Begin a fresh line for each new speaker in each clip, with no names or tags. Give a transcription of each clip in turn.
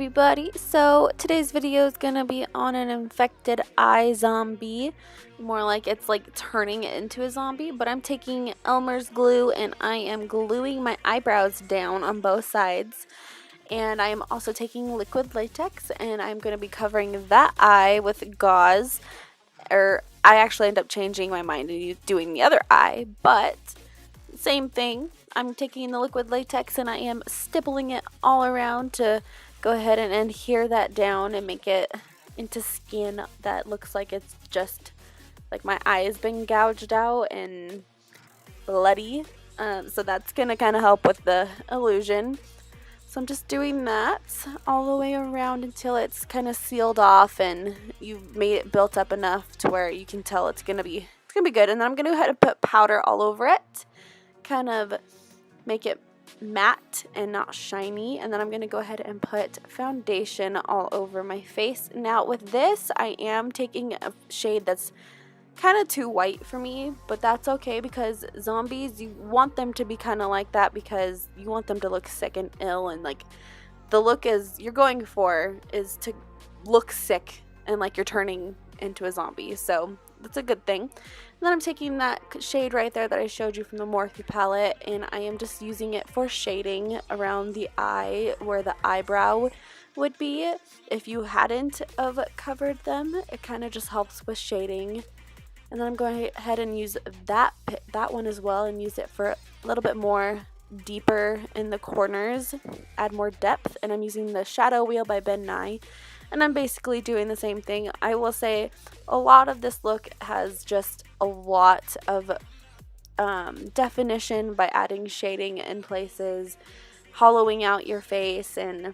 everybody. So today's video is gonna be on an infected eye zombie. More like it's like turning it into a zombie, but I'm taking Elmer's glue and I am gluing my eyebrows down on both sides. And I am also taking liquid latex and I'm going to be covering that eye with gauze. Or I actually end up changing my mind and doing the other eye, but same thing. I'm taking the liquid latex and I am stippling it all around to go ahead and adhere that down and make it into skin that looks like it's just like my eye has been gouged out and bloody. So that's going to kind of help with the illusion. So I'm just doing that all the way around until it's kind of sealed off and you've made it built up enough to where you can tell it's gonna be good. And then I'm gonna go ahead and put powder all over it, kind of make it matte and not shiny. And then I'm gonna go ahead and put foundation all over my face. Now with this, I am taking a shade that's kind of too white for me, but that's okay because zombies, you want them to be kind of like that because you want them to look sick and ill, and like the look is you're going for is to look sick and like you're turning into a zombie, so that's a good thing. And then I'm taking that shade right there that I showed you from the Morphe palette and I am just using it for shading around the eye where the eyebrow would be. If you hadn't have covered them, it kind of just helps with shading. And then I'm going ahead and use that one as well and use it for a little bit more deeper in the corners, add more depth. And I'm using the Shadow Wheel by Ben Nye. And I'm basically doing the same thing. I will say a lot of this look has just a lot of definition by adding shading in places, hollowing out your face, and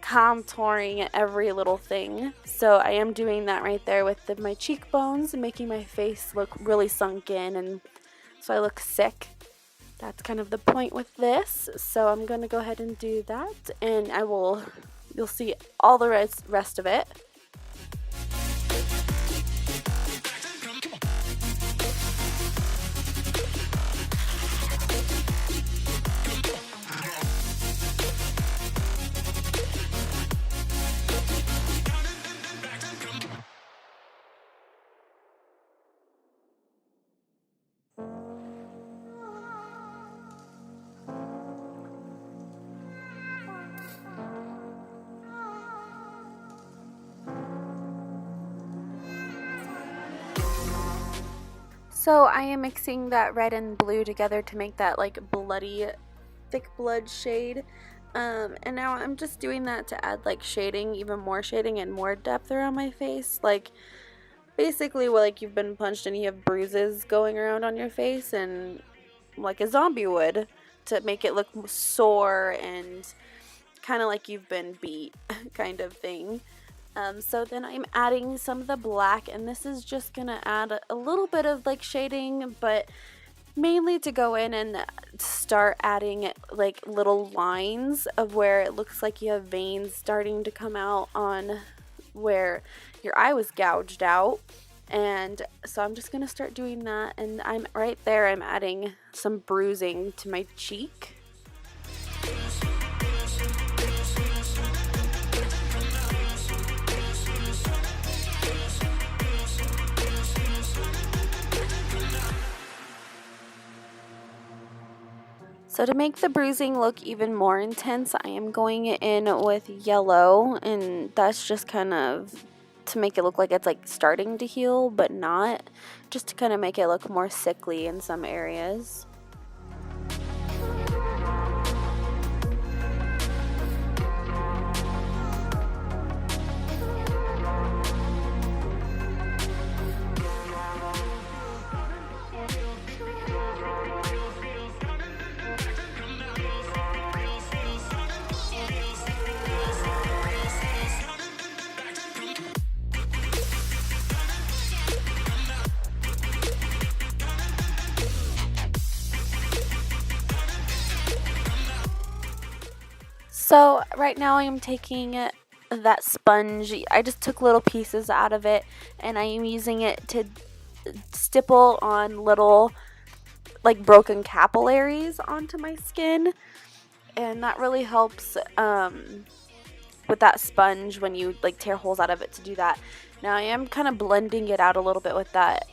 contouring every little thing. So I am doing that right there with my cheekbones, making my face look really sunk in and so I look sick. That's kind of the point with this. So I'm going to go ahead and do that and you'll see all the rest of it. So I am mixing that red and blue together to make that like bloody, thick blood shade. And now I'm just doing that to add like shading, even more shading and more depth around my face. Like basically like you've been punched and you have bruises going around on your face and like a zombie would, to make it look sore and kind of like you've been beat kind of thing. So then I'm adding some of the black, and this is just gonna add a little bit of like shading, but mainly to go in and start adding like little lines of where it looks like you have veins starting to come out on where your eye was gouged out. And so I'm just gonna start doing that, and I'm right there, I'm adding some bruising to my cheek. So to make the bruising look even more intense, I am going in with yellow, and that's just kind of to make it look like it's like starting to heal, but not, just to kind of make it look more sickly in some areas. So right now I am taking that sponge. I just took little pieces out of it and I am using it to stipple on little like broken capillaries onto my skin, and that really helps with with that sponge when you like tear holes out of it to do that. Now I am kind of blending it out a little bit with that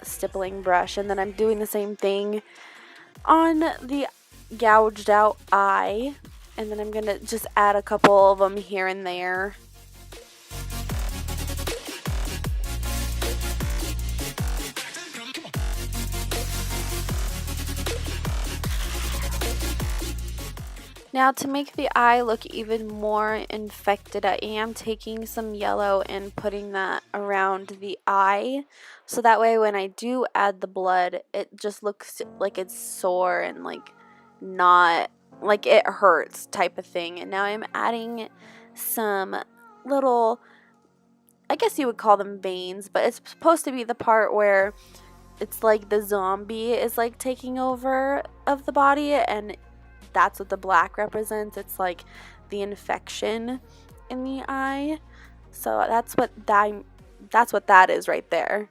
stippling brush, and then I'm doing the same thing on the gouged out eye, and then I'm gonna just add a couple of them here and there. Now to make the eye look even more infected, I am taking some yellow and putting that around the eye. So that way when I do add the blood, it just looks like it's sore and like not like it hurts type of thing. And now I'm adding some little, I guess you would call them veins, but it's supposed to be the part where it's like the zombie is like taking over of the body, and that's what the black represents. It's like the infection in the eye. So that's what that is right there.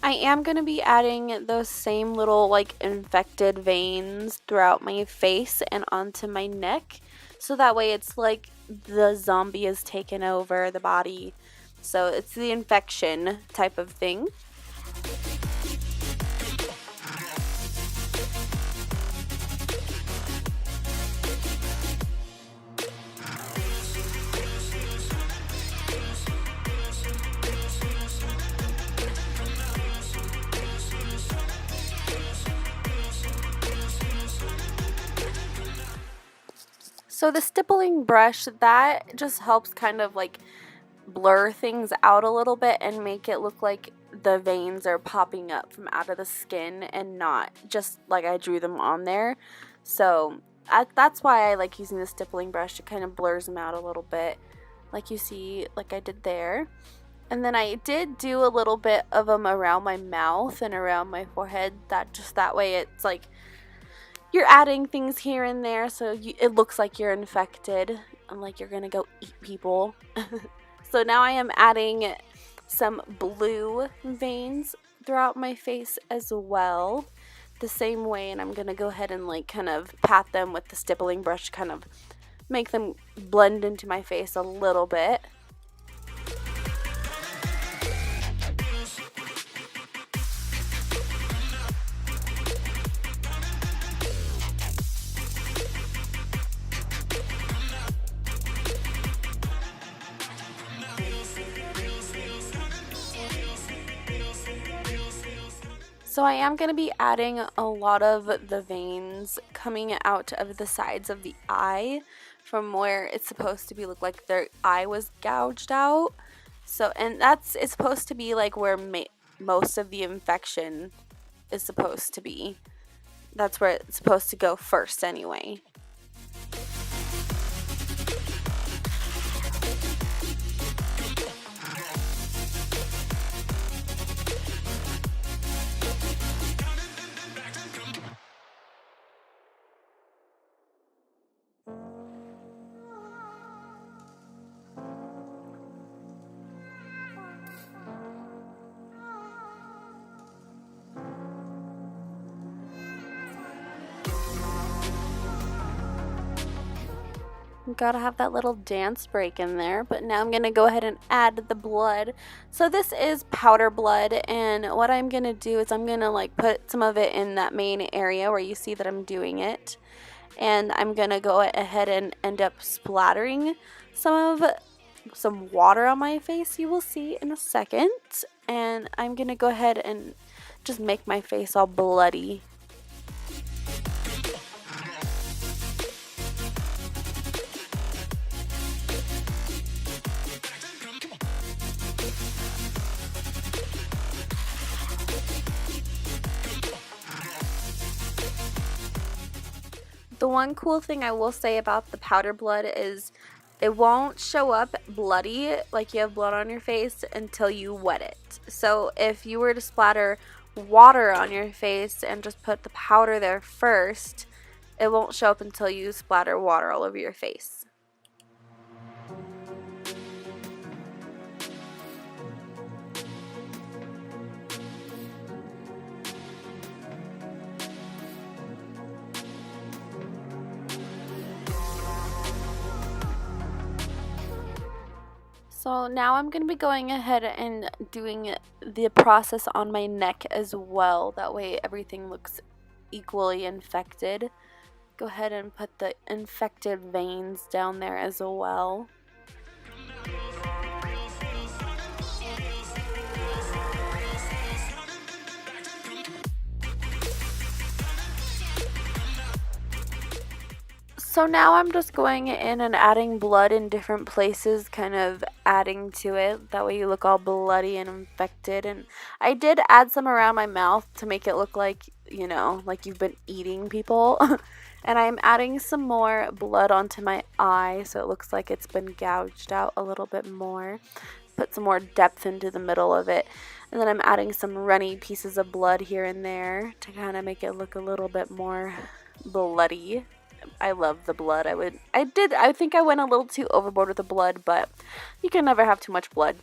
I am going to be adding those same little like infected veins throughout my face and onto my neck. So that way it's like the zombie is taken over the body. So it's the infection type of thing. So the stippling brush, that just helps kind of like blur things out a little bit and make it look like the veins are popping up from out of the skin and not just like I drew them on there. So that's why I like using the stippling brush. It kind of blurs them out a little bit, like you see, like I did there. And then I did do a little bit of them around my mouth and around my forehead. That way it's like you're adding things here and there, so it looks like you're infected and like you're gonna go eat people. So now I am adding some blue veins throughout my face as well, the same way, and I'm gonna go ahead and like kind of pat them with the stippling brush, kind of make them blend into my face a little bit. So I am going to be adding a lot of the veins coming out of the sides of the eye from where it's supposed to be look like their eye was gouged out. So, and it's supposed to be like where most of the infection is supposed to be. That's where it's supposed to go first anyway. Gotta have that little dance break in there. But now I'm gonna go ahead and add the blood. So this is powder blood, and what I'm gonna do is I'm gonna like put some of it in that main area where you see that I'm doing it, and I'm gonna go ahead and end up splattering some water on my face. You will see in a second, and I'm gonna go ahead and just make my face all bloody. The one cool thing I will say about the powder blood is it won't show up bloody like you have blood on your face until you wet it. So if you were to splatter water on your face and just put the powder there first, it won't show up until you splatter water all over your face. So now I'm going to be going ahead and doing the process on my neck as well. That way everything looks equally infected. Go ahead and put the infected veins down there as well. So now I'm just going in and adding blood in different places, kind of adding to it. That way you look all bloody and infected. And I did add some around my mouth to make it look like, you know, like you've been eating people. And I'm adding some more blood onto my eye so it looks like it's been gouged out a little bit more. Put some more depth into the middle of it. And then I'm adding some runny pieces of blood here and there to kind of make it look a little bit more bloody. I love the blood. I think I went a little too overboard with the blood, but you can never have too much blood.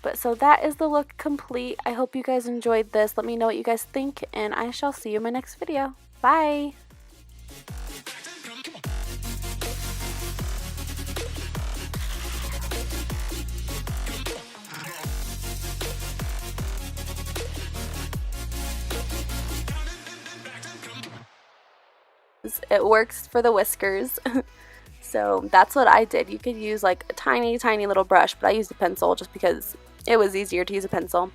But so that is the look complete. I hope you guys enjoyed this. Let me know what you guys think, and I shall see you in my next video. Bye! It works for the whiskers. So that's what I did. You could use like a tiny little brush, but I used a pencil just because it was easier to use a pencil.